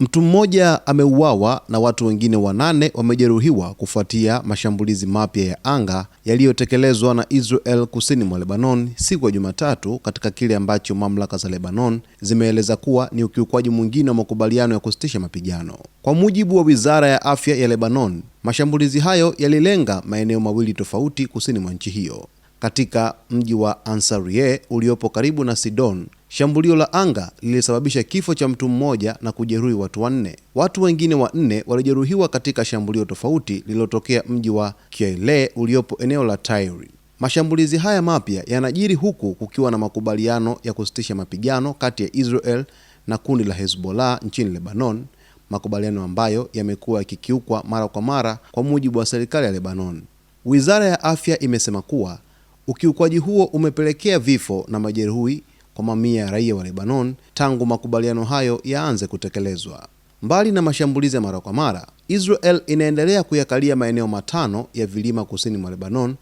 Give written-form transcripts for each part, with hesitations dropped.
Mtu mmoja ameuawa na watu wengine 8 wamejeruhiwa kufuatia mashambulizi mapya ya anga yaliyotekelezwa na Israel kusini mwa Lebanon siku ya Jumatatu, katika kile ambacho mamlaka za Lebanon zimeeleza kuwa ni ukiukwaji mwingine wa makubaliano ya kusitisha mapigano. Kwa mujibu wa Wizara ya Afya ya Lebanon, mashambulizi hayo yalilenga maeneo mawili tofauti kusini mwa nchi hiyo. Katika mji wa Ansarieh uliopo karibu na Sidon, shambulio la anga lilisababisha kifo cha mtu mmoja na kujeruhi watu 4. Watu wengine 4 walijeruhiwa katika shambulio tofauti lililotokea mji wa Kiaileh uliopo eneo la Tyre. Mashambulizi haya mapya yanajiri huku kukiwa na makubaliano ya kusitisha mapigano kati ya Israel na kundi la Hezbollah nchini Lebanon, makubaliano ambayo yamekuwa yakikiukwa mara kwa mara kwa mujibu wa serikali ya Lebanon. Wizara ya Afya imesema kuwa ukiukwaji huo umepelekea vifo na majeruhi kwa mamia ya raia wa Lebanon tangu makubaliano hayo yaanze kutekelezwa. Mbali na mashambulizi ya mara kwa mara, Israel inaendelea kuyakalia maeneo 5 ya vilima kusini mwa Lebanon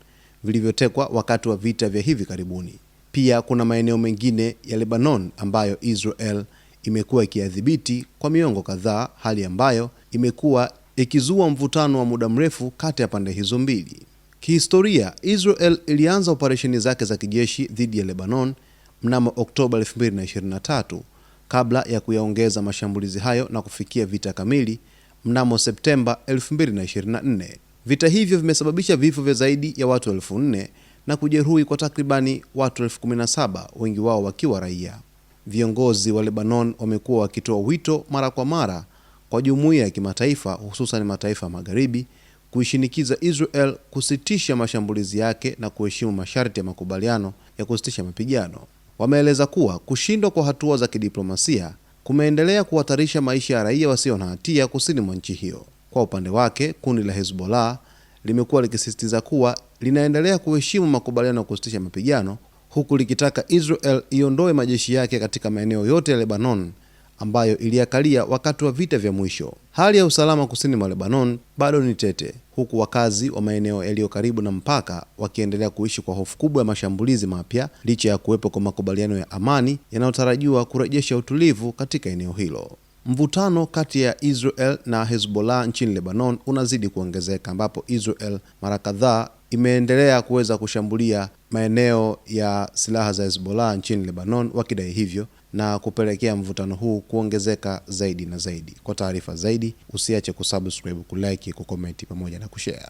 vilivyotekwa wakati wa vita vya hivi karibuni. Pia kuna maeneo mengine ya Lebanon ambayo Israel imekuwa ikiyadhibiti kwa miongo kadhaa, hali ambayo imekuwa ikizua mvutano wa muda mrefu kati ya pande hizo mbili. Kihistoria, Israel ilianza operesheni zake za kijeshi dhidi ya Lebanon mnamo Oktoba 2023 kabla ya kuyaongeza mashambulizi hayo na kufikia vita kamili mnamo Septemba 2024. Vita hivyo vimesababisha vifo vya zaidi ya watu 4,000 na kujeruhi kwa takribani watu 17,000, wengi wao wakiwa raia. Viongozi wa Lebanon wamekuwa wakitoa wito mara kwa mara kwa jumuiya ya kimataifa, hususan mataifa ya Magharibi, kuishinikiza Israel kusitisha mashambulizi yake na kuheshimu masharti ya makubaliano ya kusitisha mapigano. Wameeleza kuwa kushindwa kwa hatua za kidiplomasia kumeendelea kuhatarisha maisha ya raia wasio na hatia kusini mwa nchi hiyo. Kwa upande wake, kundi la Hezbollah limekuwa likisisitiza kuwa linaendelea kuheshimu makubaliano ya kusitisha mapigano, huku likitaka Israel iondoe majeshi yake katika maeneo yote ya Lebanon ambayo iliyakalia wakati wa vita vya mwisho. Hali ya usalama kusini mwa Lebanon bado ni tete, huku wakazi wa maeneo yaliyo karibu na mpaka wakiendelea kuishi kwa hofu kubwa ya mashambulizi mapya, licha ya kuwepo kwa makubaliano ya amani yanayotarajiwa kurejesha utulivu katika eneo hilo. Mvutano kati ya Israel na Hezbollah nchini Lebanon unazidi kuongezeka, ambapo Israel mara kadhaa imeendelea kuweza kushambulia maeneo ya silaha za Hezbollah nchini Lebanon wakidai hivyo, na kupelekea mvutano huu kuongezeka zaidi na zaidi. Kwa taarifa zaidi, usiache kusubscribe, kulike, kucomment pamoja na kushare.